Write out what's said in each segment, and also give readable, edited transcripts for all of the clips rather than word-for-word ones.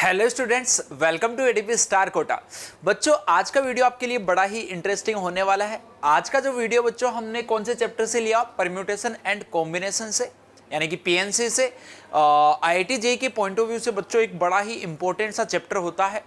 Hello students, welcome to ADP star Kota. बच्चों, आज का वीडियो आपके लिए बड़ा ही इंटरेस्टिंग होने वाला है। आज का जो वीडियो बच्चों हमने कौन से चैप्टर से लिया? परम्यूटेशन एंड कॉम्बिनेशन से, यानी कि पीएनसी से। आईआईटी जेईई के पॉइंट ऑफ व्यू से बच्चों एक बड़ा ही इंपॉर्टेंट सा चैप्टर होता है।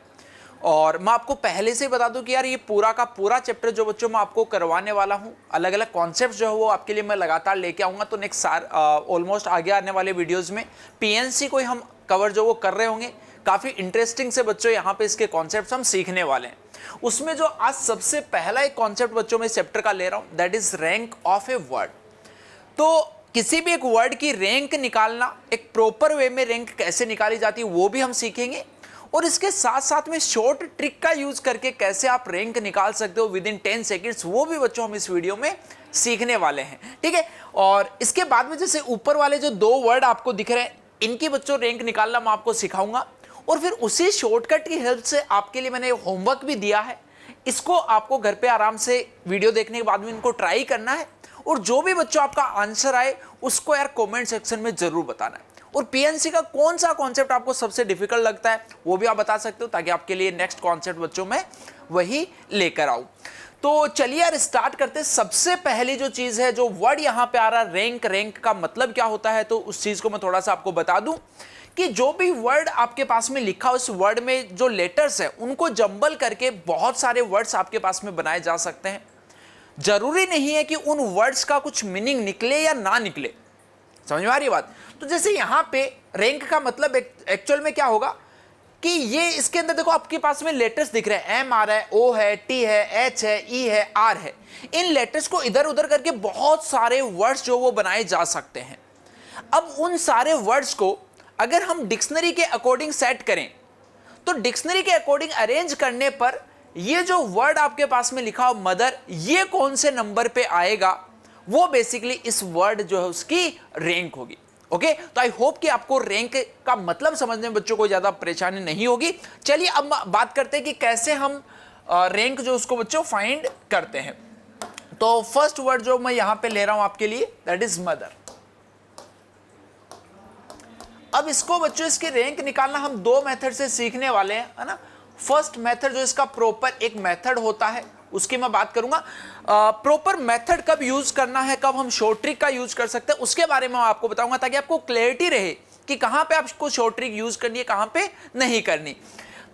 और मैं आपको पहले से ही बता दूं कि यार ये पूरा का पूरा चैप्टर जो बच्चों मैं आपको करवाने वाला हूं, अलग अलग कॉन्सेप्ट जो है वो आपके लिए मैं लगातार लेके आऊंगा। तो नेक्स्ट ऑलमोस्ट आगे आने वाले वीडियोस में पीएनसी को हम कवर जो वो कर रहे होंगे। काफी इंटरेस्टिंग से बच्चों यहाँ पे इसके कॉन्सेप्ट हम सीखने वाले हैं। उसमें जो आज सबसे पहला एक कॉन्सेप्ट बच्चों में इस चैप्टर का ले रहा हूं, that is rank of a word. तो किसी भी एक वर्ड की रैंक निकालना, एक प्रॉपर वे में रैंक कैसे निकाली जाती है वो भी हम सीखेंगे। और इसके साथ साथ में शॉर्ट ट्रिक का यूज करके कैसे आप रैंक निकाल सकते हो विद इन 10 सेकेंड्स, वो भी बच्चों हम इस वीडियो में सीखने वाले हैं। ठीक है। और इसके बाद में जैसे ऊपर वाले जो दो वर्ड आपको दिख रहे हैं, इनकी बच्चों रैंक निकालना मैं आपको सिखाऊंगा। और फिर उसी शॉर्टकट की हेल्प से आपके लिए मैंने होमवर्क भी दिया है। इसको आपको घर पे आराम से वीडियो देखने के बाद में इनको ट्राई करना है। और जो भी बच्चों आपका आंसर आए उसको यार कमेंट सेक्शन में जरूर बताना है। और पीएनसी का कौन सा कॉन्सेप्ट आपको सबसे डिफिकल्ट लगता है वो भी आप बता सकते हो, ताकि आपके लिए नेक्स्ट कॉन्सेप्ट बच्चों में वही लेकर आऊं। तो चलिए यार स्टार्ट करते हैं। सबसे पहली जो चीज है, जो वर्ड यहां पे आ रहा है रैंक, रैंक का मतलब क्या होता है, तो उस चीज को मैं थोड़ा सा आपको बता दूं कि जो भी वर्ड आपके पास में लिखा हो, उस वर्ड में जो लेटर्स है उनको जंबल करके बहुत सारे वर्ड्स आपके पास में बनाए जा सकते हैं। जरूरी नहीं है कि उन वर्ड्स का कुछ मीनिंग निकले या ना निकले। समझ में आ रही बात? तो जैसे यहां पे रैंक का मतलब एक्चुअल में क्या होगा कि ये इसके अंदर देखो आपके पास में लेटर्स दिख रहे हैं, एम आ रहा है, ओ है, टी है, एच है, ई है, आर है। इन लेटर्स को इधर उधर करके बहुत सारे वर्ड्स जो वो बनाए जा सकते हैं। अब उन सारे वर्ड्स को अगर हम डिक्शनरी के अकॉर्डिंग सेट करें, तो डिक्शनरी के अकॉर्डिंग अरेंज करने पर ये जो वर्ड आपके पास में लिखा हो मदर, ये कौन से नंबर पे आएगा, वो बेसिकली इस वर्ड जो है उसकी रैंक होगी। ओके, तो आई होप कि आपको रैंक का मतलब समझने में बच्चों को ज्यादा परेशानी नहीं होगी। चलिए अब बात करते हैं कि कैसे हम रैंक जो उसको बच्चों फाइंड करते हैं। तो फर्स्ट वर्ड जो मैं यहां पे ले रहा हूं आपके लिए, दैट इज मदर। अब इसको बच्चों इसकी रैंक निकालना हम दो मेथड से सीखने वाले हैं, है ना। फर्स्ट मेथड जो इसका प्रॉपर एक मेथड होता है उसकी मैं बात करूंगा। प्रॉपर मेथड कब यूज करना है, कब हम शॉर्ट ट्रिक का यूज कर सकते हैं, उसके बारे में मैं आपको बताऊंगा, ताकि आपको क्लैरिटी रहे कि कहां पे आपको शॉर्ट ट्रिक यूज करनी है, कहां पे नहीं करनी।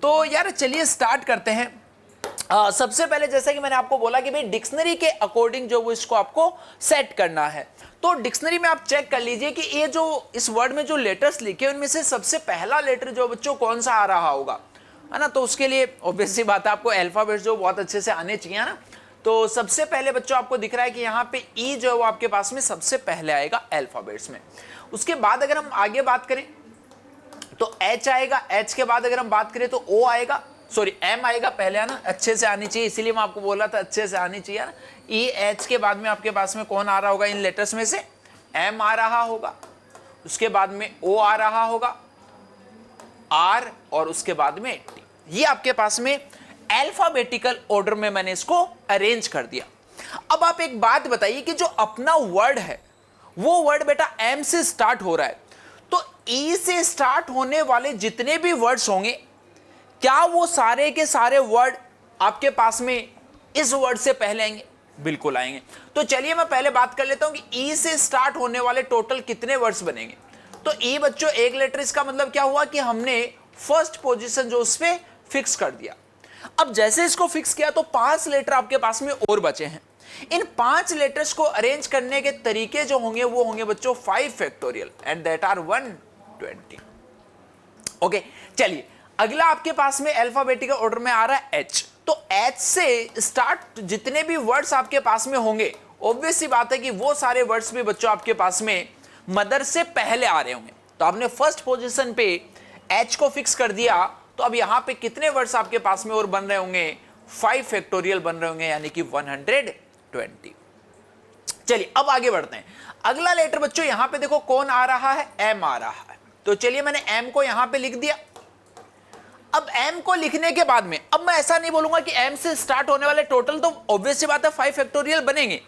तो यार चलिए स्टार्ट करते हैं। सबसे पहले जैसा कि मैंने आपको बोला कि भाई डिक्शनरी के अकॉर्डिंग जो वो इसको आपको सेट करना है। तो डिक्शनरी में आप चेक कर लीजिए कि ये जो इस वर्ड में जो लेटर्स लिखे हैं उनमें से सबसे पहला लेटर जो बच्चों कौन सा आ रहा होगा, है ना। तो उसके लिए ऑब्वियस सी बात है, आपको अल्फाबेट्स जो बहुत अच्छे से आने चाहिए ना। तो सबसे पहले बच्चों आपको दिख रहा है कि यहाँ पे ई जो है वो आपके पास में सबसे पहले आएगा अल्फाबेट्स में। उसके बाद अगर हम आगे बात करें तो एच आएगा, एच के बाद अगर हम बात करें तो ओ आएगा, सॉरी एम आएगा पहले, है ना। अच्छे से आनी चाहिए, इसीलिए मैं आपको बोला था अच्छे से आनी चाहिए ना। ई एच के बाद में आपके पास में कौन आ रहा होगा इन लेटर्स में से? एम आ रहा होगा, उसके बाद में ओ आ रहा होगा, आर, और उसके बाद में टी। ये आपके पास में अल्फाबेटिकल ऑर्डर में मैंने इसको अरेंज कर दिया। अब आप एक बात बताइए कि जो अपना वर्ड है वो वर्ड बेटा एम से स्टार्ट हो रहा है, तो ई से स्टार्ट होने वाले जितने भी वर्ड्स होंगे, क्या वो सारे के सारे वर्ड आपके पास में इस वर्ड से पहले आएंगे? बिल्कुल आएंगे। तो चलिए मैं पहले बात कर लेता हूं कि ई से स्टार्ट होने वाले टोटल कितने वर्ड्स बनेंगे। तो ई बच्चों एक लेटर, इसका मतलब क्या हुआ कि हमने फर्स्ट पोजीशन जो उस पे फिक्स कर दिया। अब जैसे इसको फिक्स किया तो 5 लेटर आपके पास में और बचे हैं। इन 5 लेटर्स को अरेंज करने के तरीके जो होंगे वो होंगे बच्चों 5 factorial and that are 120। Okay, चलिए अगला आपके पास में अल्फाबेटिकल ऑर्डर में आ रहा है एच। तो एच से स्टार्ट जितने भी वर्ड्स आपके पास में होंगे, ऑब्वियस सी बात है कि वो सारे वर्ड्स भी बच्चों आपके पास में मदर से पहले आ रहे होंगे। तो आपने फर्स्ट पोजीशन पे एच को फिक्स कर दिया, तो अब यहां पे कितने वर्ड्स आपके पास में और बन रहे होंगे? 5 फैक्टोरियल बन रहे होंगे, यानी कि 120। चलिए अब आगे बढ़ते हैं। अगला लेटर बच्चों यहां पे देखो कौन आ रहा है? एम आ रहा है। तो चलिए मैंने एम को यहां पे लिख दिया। अब एम को लिखने के बाद में अब मैं ऐसा नहीं बोलूंगा कि एम से स्टार्ट होने वाले टोटल तो ऑब्वियस सी बात है 5 फैक्टोरियल बनेंगे,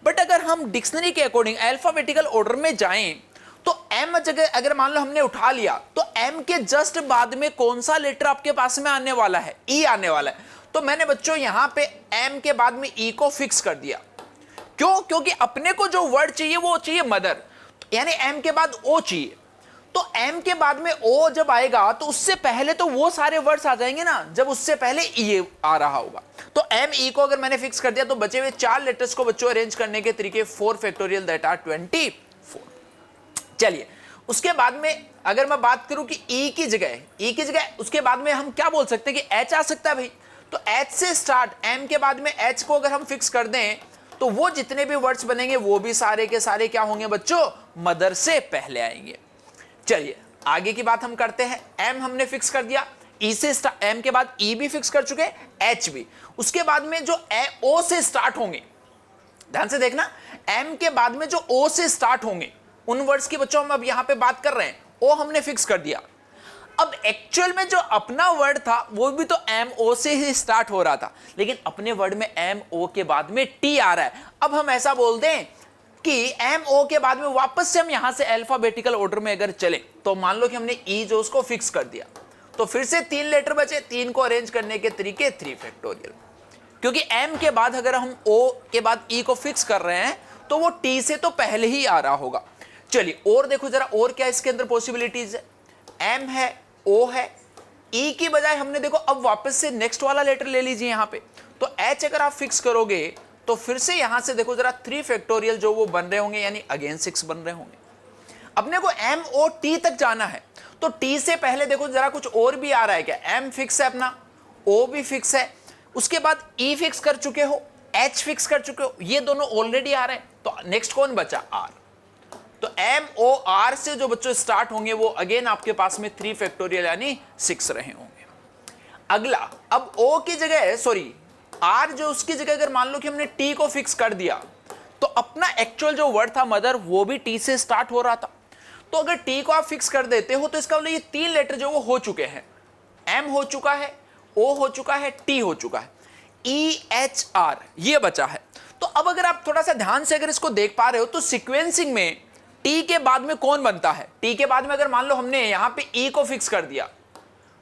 बट अगर हम डिक्शनरी के अकॉर्डिंग अल्फाबेटिकल ऑर्डर में जाएं तो m जगह अगर मान लो हमने उठा लिया तो m के जस्ट बाद में कौन सा लेटर आपके पास में आने वाला है, e आने वाला है। तो मैंने बच्चों यहां पे m के बाद में e को फिक्स कर दिया। क्यों? क्योंकि अपने को जो वर्ड चाहिए वो चाहिए मदर, यानी m के बाद o चाहिए। तो m के बाद में o जब आएगा तो उससे पहले तो वो सारे वर्ड्स आ जाएंगे ना जब उससे पहले e आ रहा होगा। तो m e को अगर मैंने फिक्स कर दिया तो बचे हुए 4 लेटर्स को बच्चों अरेंज करने के तरीके 4 फैक्टोरियल दैट आर 24। चलिए उसके बाद में अगर मैं बात करूं कि e की जगह उसके बाद में हम क्या बोल सकते हैं कि h आ सकता है भाई। तो h से स्टार्ट m के बाद में h को अगर हम फिक्स कर दें तो वो जितने भी वर्ड्स बनेंगे वो भी सारे के सारे क्या होंगे बच्चों, मदर से पहले आएंगे। चलिए आगे की बात हम करते हैं। m हमने फिक्स कर दिया, e से m के बाद e भी फिक्स कर चुके, h भी। उसके बाद में जो o से स्टार्ट होंगे, ध्यान से देखना, m के बाद में जो o से स्टार्ट होंगे उन वर्ड्स की बच्चों हम अब यहां पे बात कर रहे हैं, o हमने फिक्स कर दिया। अब एक्चुअल में जो अपना वर्ड था वो भी तो एम ओ से ही स्टार्ट हो रहा था, लेकिन अपने वर्ड में एम ओ के बाद में टी आ रहा है। अब हम ऐसा बोल दें कि एम ओ के बाद में वापस से हम यहां से अल्फाबेटिकल ऑर्डर में अगर चले तो मान लो कि हमने ई जो उसको फिक्स कर दिया तो फिर से 3 लेटर बचे, 3 को अरेंज करने के तरीके 3 फैक्टोरियल। क्योंकि एम के बाद अगर हम ओ के बाद ई को फिक्स कर रहे हैं तो वो टी से तो पहले ही आ रहा होगा। चलिए और देखो जरा और क्या इसके अंदर पॉसिबिलिटीज है। एम है, ओ है, ई की बजाय हमने देखो अब वापस से नेक्स्ट वाला लेटर ले लीजिए यहां पे। तो एच अगर आप फिक्स करोगे तो फिर से यहां से देखो जरा 3 फैक्टोरियल जो वो बन रहे होंगे, यानी अगेन 6 बन रहे होंगे। अपने को एम ओ टी तक जाना है तो टी से पहले देखो जरा कुछ और भी आ रहा है क्या। एम फिक्स है अपना, ओ भी फिक्स है, उसके बाद ई फिक्स कर चुके हो, एच फिक्स कर चुके हो, ये दोनों ऑलरेडी आ रहे हैं। तो नेक्स्ट कौन बचा, आर। तो एम ओ आर से जो बच्चों स्टार्ट होंगे वो अगेन आपके पास में 3 फैक्टोरियल यानी 6 रहे होंगे। अगला अब ओ की जगह सॉरी आर जो उसकी जगह अगर मान लो कि हमने टी को फिक्स कर दिया तो अपना एक्चुअल जो वर्ड था मदर वो भी टी से स्टार्ट हो रहा था। तो अगर टी को आप फिक्स कर देते हो तो इसका मतलब ये 3 लेटर जो वो हो चुके हैं। एम हो चुका है, ओ हो चुका है, टी हो चुका है, ई एच आर ये बचा है। तो अब अगर आप थोड़ा सा ध्यान से अगर इसको देख पा रहे हो तो सीक्वेंसिंग में टी के बाद में कौन बनता है। टी के बाद में अगर मान लो हमने यहां पे ई को फिक्स कर दिया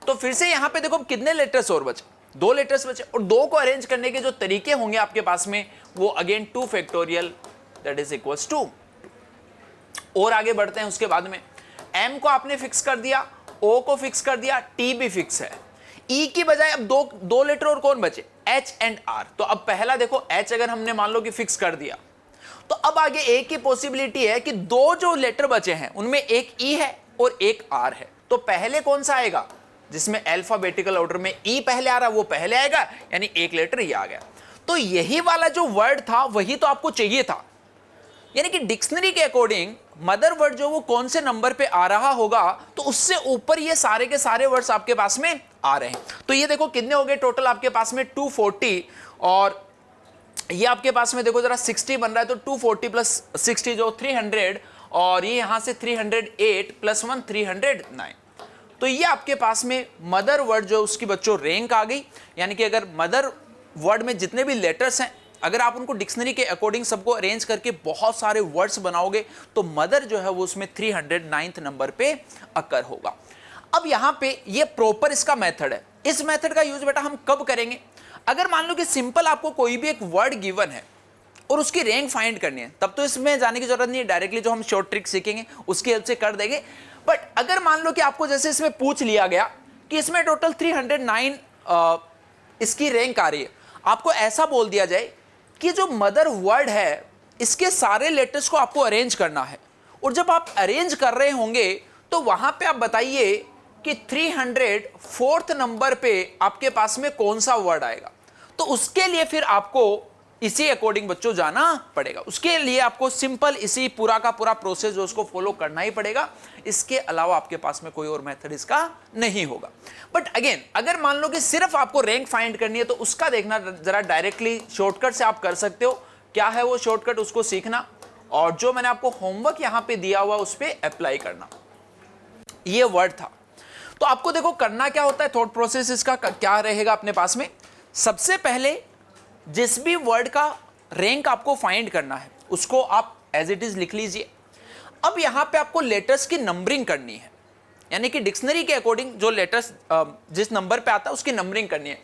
तो फिर से यहां पे देखो कितने लेटर्स और बचे, 2 लेटर्स बचे, और 2 को अरेंज करने के जो तरीके होंगे आपके पास में वो again 2 factorial that is equals to. और आगे बढ़ते हैं। उसके बाद में एम को आपने फिक्स कर दिया, ओ को फिक्स कर दिया, टी भी फिक्स है, ई की बजाय अब दो लेटर और कौन बचे, एच एंड आर। तो अब पहला देखो एच अगर हमने मान लो कि फिक्स कर दिया तो अब आगे एक की पॉसिबिलिटी है कि 2 जो लेटर बचे हैं उनमें एक ई है और एक आर है। तो पहले कौन सा आएगा, जिसमें अल्फाबेटिकल ऑर्डर में ई पहले आ रहा वो पहले आएगा, यानी एक लेटर ही आ गया। तो यही वाला जो वर्ड था वही तो आपको चाहिए था, यानी कि डिक्शनरी के अकॉर्डिंग मदर वर्ड जो वो कौन से नंबर पे आ रहा होगा तो उससे ऊपर ये सारे के सारे वर्ड्स आपके पास में आ रहे हैं। तो ये देखो कितने हो गए टोटल आपके पास में 240, और ये आपके पास में देखो जरा 60 बन रहा है। तो 240 प्लस 60 जो 300, और ये यहां से 308 प्लस 1 309। तो ये आपके पास में मदर वर्ड जो उसकी बच्चों रैंक आ गई। यानी कि अगर मदर वर्ड में जितने भी लेटर्स हैं अगर आप उनको डिक्शनरी के अकॉर्डिंग सबको अरेंज करके बहुत सारे वर्ड्स बनाओगे तो मदर जो है वो उसमें 309th नंबर पे अकर होगा। अब यहां पे ये प्रॉपर इसका मेथड है। इस मेथड का यूज बेटा हम कब करेंगे, अगर मान लो कि सिंपल आपको कोई भी एक वर्ड गिवन है और उसकी रैंक फाइंड करनी है तब तो इसमें जाने की जरूरत नहीं है, डायरेक्टली जो हम शॉर्ट ट्रिक सीखेंगे उसकी हेल्प से कर देंगे। बट अगर मान लो कि आपको जैसे इसमें पूछ लिया गया कि इसमें टोटल 309 इसकी रैंक आ रही है, आपको ऐसा बोल दिया जाए कि जो मदर वर्ड है इसके सारे लेटर्स को आपको अरेंज करना है, और जब आप अरेंज कर रहे होंगे तो वहां पे आप बताइए कि 304th नंबर पे आपके पास में कौन सा वर्ड आएगा। तो उसके लिए फिर आपको इसी अकॉर्डिंग बच्चों जाना पड़ेगा। उसके लिए आपको सिंपल इसी पूरा का पूरा प्रोसेस जो उसको फॉलो करना ही पड़ेगा। इसके अलावा आपके पास में कोई और मेथड इसका नहीं होगा। बट अगेन अगर मान लो कि सिर्फ आपको रैंक फाइंड करनी है तो उसका देखना जरा डायरेक्टली शॉर्टकट से आप कर सकते हो। क्या है वो शॉर्टकट, उसको सीखना और जो मैंने आपको होमवर्क यहां पे दिया हुआ उस पर अप्लाई करना। ये वर्ड था तो आपको देखो करना क्या होता है, थॉट प्रोसेस इसका क्या रहेगा अपने पास में। सबसे पहले जिस भी वर्ड का रैंक आपको फाइंड करना है उसको आप एज इट इज लिख लीजिए। अब यहां पे आपको लेटर्स की नंबरिंग करनी है, यानी कि डिक्शनरी के अकॉर्डिंग जो लेटर्स जिस नंबर पे आता है उसकी नंबरिंग करनी है।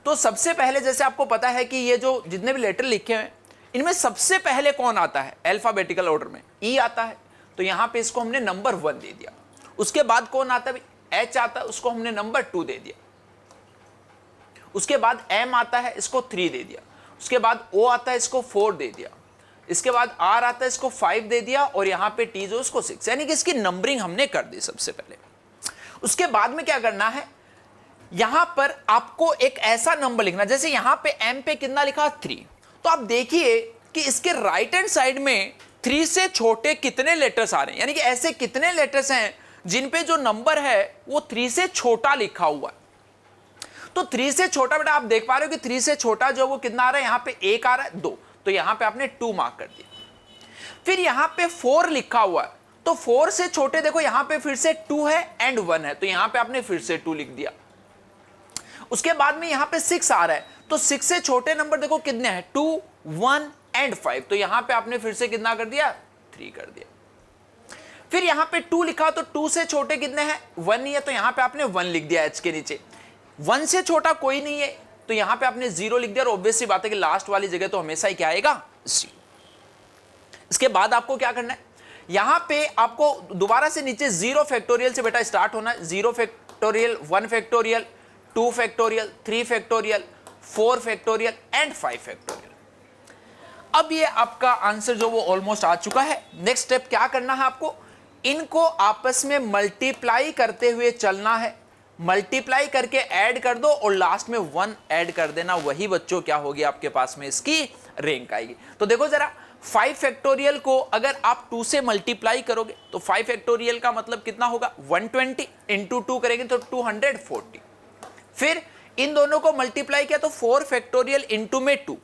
तो सबसे पहले जैसे आपको पता है कि ये जो जितने भी लेटर लिखे हुए हैं इनमें सबसे पहले कौन आता है अल्फाबेटिकल ऑर्डर में, ई आता है, तो यहां पे इसको हमने नंबर 1 दे दिया। उसके बाद कौन आता है, एच आता है, उसको हमने नंबर 2 दे दिया। उसके बाद एम आता है, इसको 3 दे दिया। उसके बाद ओ आता है, इसको 4 दे दिया। इसके बाद आर आता है, इसको 5 दे दिया, और यहां पे टी जो उसको 6, यानी कि इसकी नंबरिंग हमने कर दी सबसे पहले। उसके बाद में क्या करना है, यहां पर आपको एक ऐसा नंबर लिखना, जैसे यहां पे एम पे कितना लिखा 3, तो आप देखिए कि इसके राइट हैंड साइड में 3 से छोटे कितने लेटर्स आ रहे हैं, यानी कि ऐसे कितने लेटर्स हैं जिन पे जो नंबर है वो 3 से छोटा लिखा हुआ है। तो 3 से छोटा बेटा आप देख पा रहे हो कि 3 से छोटा जो वो कितना आ रहा है, यहां पे 1 आ रहा है, 2, तो यहां पे आपने 2 मार्क कर दिया। फिर यहां पे 4 लिखा हुआ है, तो 4 से छोटे देखो यहां पे फिर से 2 है एंड 1 है, तो यहां पे आपने फिर से 2 लिख दिया। उसके बाद में यहां पे 6 आ रहा है, तो 6 से छोटे नंबर देखो कितने हैं, 2, 1 एंड 5, तो यहां पे आपने फिर से कितना कर दिया, 3 कर दिया। फिर यहां पे 2 लिखा, तो 2 से छोटे कितने हैं, 1 नहीं है, तो यहां पे आपने 1 लिख दिया एच के नीचे। 1 से छोटा कोई नहीं है, तो यहां पे आपने 0 लिख दिया, और ऑब्वियस सी बात है कि लास्ट वाली जगह तो हमेशा ही क्या आएगा, 0। इसके बाद आपको क्या करना है, यहां पे आपको दोबारा से नीचे 0 फैक्टोरियल से बेटा स्टार्ट होना है। 0 factorial, 1 factorial, 2 factorial, 3 factorial, 4 factorial and 5 factorial. अब ये आपका आंसर जो वो ऑलमोस्ट आ चुका है। नेक्स्ट स्टेप क्या करना है आपको, इनको आपस में मल्टीप्लाई करते हुए चलना है। मल्टीप्लाई करके ऐड कर दो और लास्ट में 1 ऐड कर देना, वही बच्चों क्या होगी आपके पास में इसकी रैंक आएगी। तो देखो जरा 5 फैक्टोरियल को अगर आप 2 से मल्टीप्लाई करोगे तो 5 फैक्टोरियल का मतलब कितना होगा, 120 इंटू 2 करेंगे तो 240। फिर इन दोनों को मल्टीप्लाई किया तो 4 फैक्टोरियल इंटू में 2,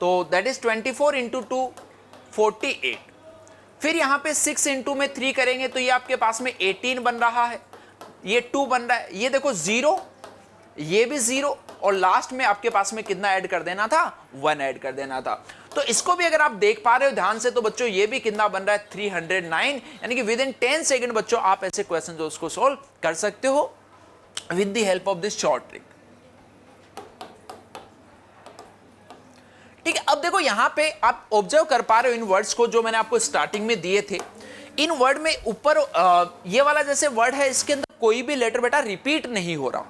तो दैट इज 24 इंटू 2 48। फिर यहां पे 6 इंटू में 3 करेंगे तो ये आपके पास में 18 बन रहा है, ये 2 बन रहा है, ये देखो 0, ये भी 0, और लास्ट में आपके पास में कितना ऐड कर देना था, 1 ऐड कर देना था। तो इसको भी अगर आप देख पा रहे हो ध्यान से तो बच्चों ये भी कितना बन रहा है, 309, यानी कि विद इन 10 सेकंड बच्चों आप ऐसे क्वेश्चन जो उसको सोल्व कर सकते हो with the help of this short trick. ठीक है, अब देखो यहां पे आप ऑब्जर्व कर पा रहे हो इन वर्ड्स को जो मैंने आपको स्टार्टिंग में दिए थे। इन वर्ड में ऊपर ये वाला जैसे वर्ड है इसके अंदर कोई भी लेटर बेटा रिपीट नहीं हो रहा,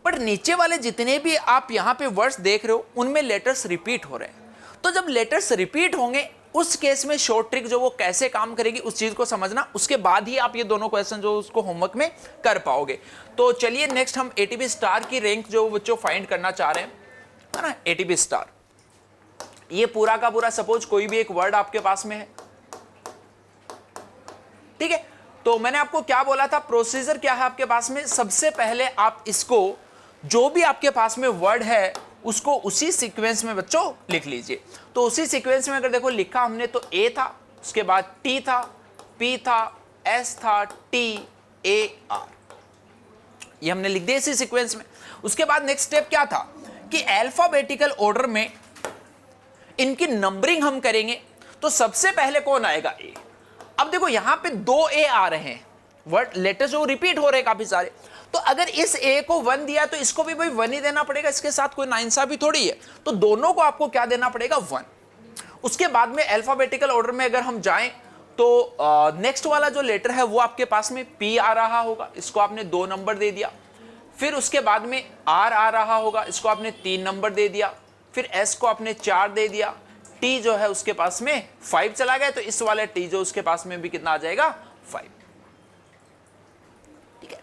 बट नीचे वाले जितने भी आप यहां पे वर्ड्स देख रहे हो उनमें लेटर्स रिपीट हो रहे हैं। तो जब लेटर्स रिपीट होंगे उस केस में शॉर्ट ट्रिक जो वो कैसे काम करेगी उस चीज को समझना, उसके बाद ही आप ये दोनों क्वेश्चन जो उसको होमवर्क में कर पाओगे। तो चलिए नेक्स्ट हम एटीपी स्टार की रैंक जो बच्चों फाइंड करना चाह रहे हैं, है ना। एटीपी स्टार ये पूरा का पूरा सपोज कोई भी एक वर्ड आपके पास में है, ठीक है। तो मैंने आपको क्या बोला था, प्रोसीजर क्या है आपके पास में, सबसे पहले आप इसको जो भी आपके पास में वर्ड है उसको उसी सीक्वेंस में बच्चों लिख लीजिए। तो उसी सीक्वेंस में अगर देखो लिखा हमने तो ए था, उसके बाद टी था, पी था, एस था, टी, ए, आर, ये हमने लिख दिया इसी सीक्वेंस में। उसके बाद नेक्स्ट स्टेप क्या था कि अल्फाबेटिकल ऑर्डर में इनकी नंबरिंग हम करेंगे। तो सबसे पहले कौन आएगा, ए। अब देखो यहां पे 2 ए आ रहे हैं, वर्ड लेटर्स जो रिपीट हो रहे हैं काफी सारे, तो अगर इस ए को 1 दिया तो इसको भी भाई 1 ही देना पड़ेगा, इसके साथ कोई नाइंसाफी थोड़ी है। तो दोनों को आपको क्या देना पड़ेगा, 1। उसके बाद में अल्फाबेटिकल ऑर्डर में अगर हम जाएं तो नेक्स्ट वाला जो लेटर है वो आपके पास में पी आ रहा होगा, इसको आपने 2 नंबर दे दिया। फिर उसके बाद में आर आ रहा होगा, इसको आपने 3 नंबर दे दिया। फिर एस को आपने 4 दे दिया। टी जो है उसके पास में 5 चला गया, तो इस वाले टी जो उसके पास में भी कितना आ जाएगा, 5। ठीक है।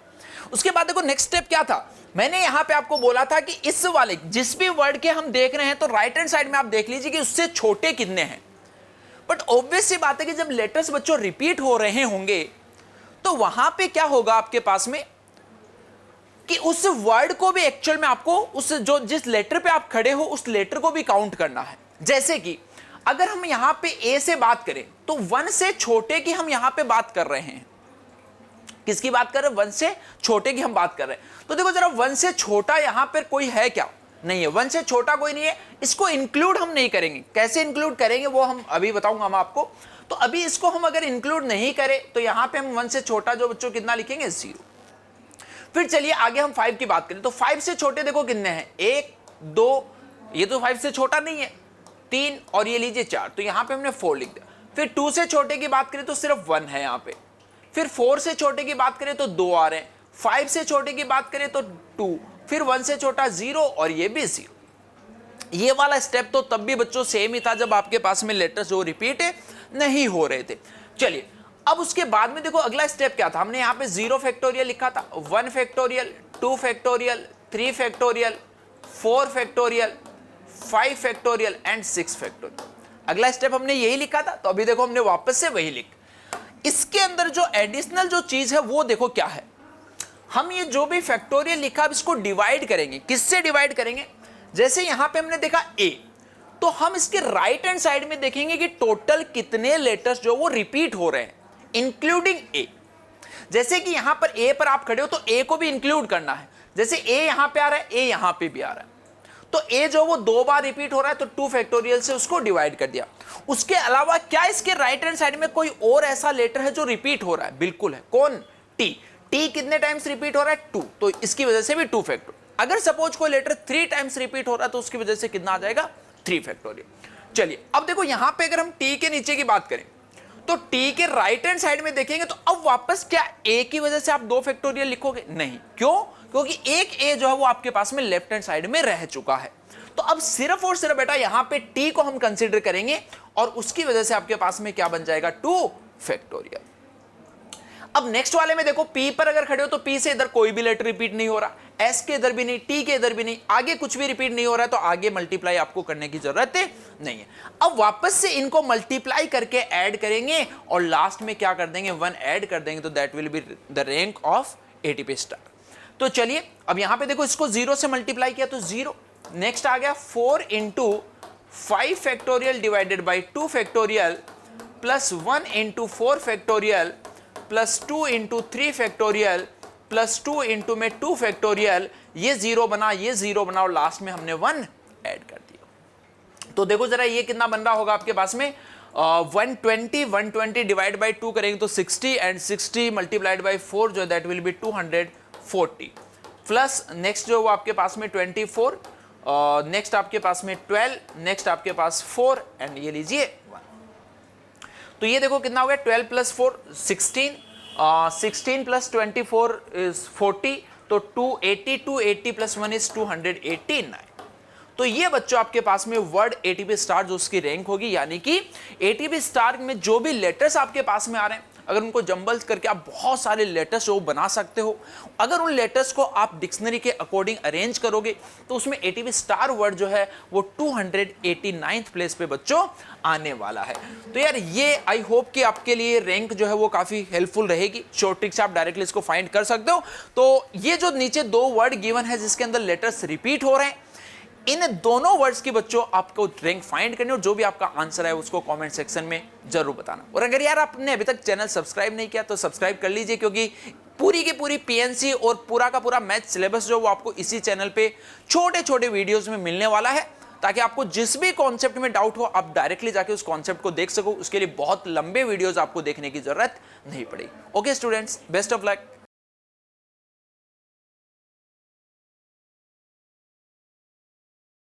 उसके बाद देखो नेक्स्ट स्टेप क्या था, मैंने यहां पे आपको बोला था कि इस वाले जिस भी वर्ड के हम देख रहे हैं तो राइट हैंड साइड में आप देख लीजिए कि उससे छोटे कितने हैं। बट ऑब्वियस सी बात है कि जब लेटर्स बच्चों रिपीट हो रहे होंगे तो वहां पे क्या होगा आपके पास में कि उस वर्ड को भी एक्चुअल में आपको उस जो जिस लेटर पे आप खड़े हो उस लेटर को भी काउंट करना है। जैसे कि अगर हम यहां पे ए से बात करें तो 1 से छोटे की हम यहां पे बात कर रहे हैं, किसकी बात कर रहे हैं, 1 से छोटे की हम बात कर रहे हैं। तो देखो जरा 1 से छोटा यहां पर कोई है क्या, नहीं है, 1 से छोटा कोई नहीं है, इसको इंक्लूड हम नहीं करेंगे। कैसे इंक्लूड करेंगे वो हम अभी बताऊंगा हम आपको। तो अभी इसको हम अगर इंक्लूड नहीं करें तो यहां पे हम 1 से छोटा जो बच्चों कितना लिखेंगे 0। फिर चलिए आगे हम 5 की बात करें तो 5 से छोटे देखो कितने हैं 1 2, ये तो 5 से छोटा नहीं है 3 और ये लीजिए 4, तो यहां पे हमने 4 लिख दिया। फिर 2 से छोटे की बात करें तो सिर्फ 1 है यहां पे। फिर 4 से छोटे की बात करें तो 2 आ रहे हैं। 5 से छोटे की बात करें तो 2, फिर 1 से छोटा 0 और ये भी 0। ये वाला स्टेप तो तब भी बच्चों सेम ही था जब आपके पास में लेटर्स जो रिपीट नहीं हो रहे थे। चलिए अब उसके बाद में देखो अगला स्टेप क्या था, हमने यहाँ पे 0 फैक्टोरियल लिखा था, 1 factorial, 2 factorial, 3 factorial, 4 factorial, 5 factorial and 6 factorial. अगला स्टेप हमने यही लिखा था, तो अभी देखो हमने वापस से वही लिख। इसके अंदर जो एडिशनल जो चीज है वो देखो क्या है, हम ये जो भी फैक्टोरियल लिखा अब इसको डिवाइड करेंगे। किससे डिवाइड करेंगे, जैसे यहां पे हमने देखा a, तो हम इसके राइट हैंड साइड में देखेंगे कि टोटल कितने लेटर्स जो वो रिपीट हो रहे हैं इंक्लूडिंग a। जैसे कि यहां पर a पर आप खड़े हो तो a को भी इंक्लूड करना है। जैसे a यहां पे आ रहा है, a यहां पे भी आ रहा है, तो a जो वो 2 बार रिपीट हो रहा है तो 2 फैक्टोरियल से उसको डिवाइड कर दिया। उसके अलावा क्या इसके राइट हैंड साइड में कोई और ऐसा लेटर है जो रिपीट हो रहा है, बिल्कुल है, कौन, t। t कितने टाइम्स रिपीट हो रहा है 2, तो इसकी वजह से भी 2 फैक्टोरियल। अगर सपोज कोई लेटर 3 टाइम्स रिपीट हो रहा है तो उसकी वजह से कितना आ जाएगा 3 फैक्टोरियल। चलिए अब देखो यहां पे अगर हम t के नीचे की बात करें तो t के राइट हैंड साइड में देखेंगे तो अब वापस क्या a की वजह से आप 2 फैक्टोरियल लिखोगे, नहीं, क्यों, क्योंकि एक a जो है वो आपके पास में लेफ्ट हैंड साइड में रह चुका है। तो अब सिर्फ और सिर्फ बेटा यहां पे t को हम कंसीडर करेंगे और उसकी वजह से आपके पास में क्या बन जाएगा 2 फैक्टोरियल। अब नेक्स्ट वाले में देखो p पर अगर खड़े हो तो p से इधर कोई भी लेटर रिपीट नहीं हो रहा, s के इधर भी नहीं, t के इधर भी नहीं, आगे कुछ भी रिपीट नहीं हो रहा है, तो आगे मल्टीप्लाई आपको करने की जरूरत नहीं है। अब वापस से इनको मल्टीप्लाई करके ऐड करेंगे और लास्ट में क्या कर देंगे 1 ऐड कर देंगे, तो that will be the rank of ATP star. तो चलिए अब यहां पे देखो इसको 0 से मल्टीप्लाई किया तो 0, नेक्स्ट आ गया 4 into 5 factorial divided by 2 factorial plus 1 into 4 factorial plus 2 into 3 factorial plus 2 into में 2 फैक्टोरियल, ये 0 बना, ये 0 बना और लास्ट में हमने 1 ऐड कर दिया। तो देखो जरा ये कितना बन रहा होगा आपके पास में 120 डिवाइड बाई 2 करेंगे तो 60 एंड 60 मल्टीप्लाइड बाई 4 जो that will be 240 plus next जो वो आपके पास में 24, नेक्स्ट आपके पास में 12, नेक्स्ट आपके पास 4 एंड ये लीजिए 1। तो ये देखो कितना हो गया 12 प्लस 4 16, 16 प्लस 24 इज 40, तो 280 प्लस 1 इज 289। तो ये बच्चों आपके पास में वर्ड एटीपी स्टार जो उसकी रैंक होगी, यानी कि एटीपी स्टार में जो भी लेटर्स आपके पास में आ रहे हैं अगर उनको जंबल करके आप बहुत सारे लेटर्स जो बना सकते हो, अगर उन लेटर्स को आप डिक्शनरी के अकॉर्डिंग अरेंज करोगे तो उसमें एटीपी स्टार वर्ड जो है वो 289th प्लेस पे बच्चों आने वाला है। तो यार ये आई होप कि आपके लिए रैंक जो है वो काफी हेल्पफुल रहेगी। शॉर्ट ट्रिक से आप डायरेक्टली इसको फाइंड कर सकते हो। तो ये जो नीचे 2 वर्ड गिवन है जिसके अंदर लेटर्स रिपीट हो रहे हैं, इन दोनों वर्ड्स की बच्चों आपको रैंक फाइंड करनी और जो भी आपका आंसर है उसको कमेंट सेक्शन में जरूर बताना। और अगर यार आपने अभी तक चैनल सब्सक्राइब नहीं किया तो सब्सक्राइब कर लीजिए, क्योंकि पूरी की पूरी पीएनसी और पूरा का पूरा मैथ सिलेबस जो वो आपको इसी चैनल पे छोटे छोटे वीडियोस में मिलने वाला है, ताकि आपको जिस भी कॉन्सेप्ट में डाउट हो आप डायरेक्टली जाके उस कॉन्सेप्ट को देख सको। उसके लिए बहुत लंबे वीडियोस आपको देखने की जरूरत नहीं पड़ेगी। Okay students, best of luck.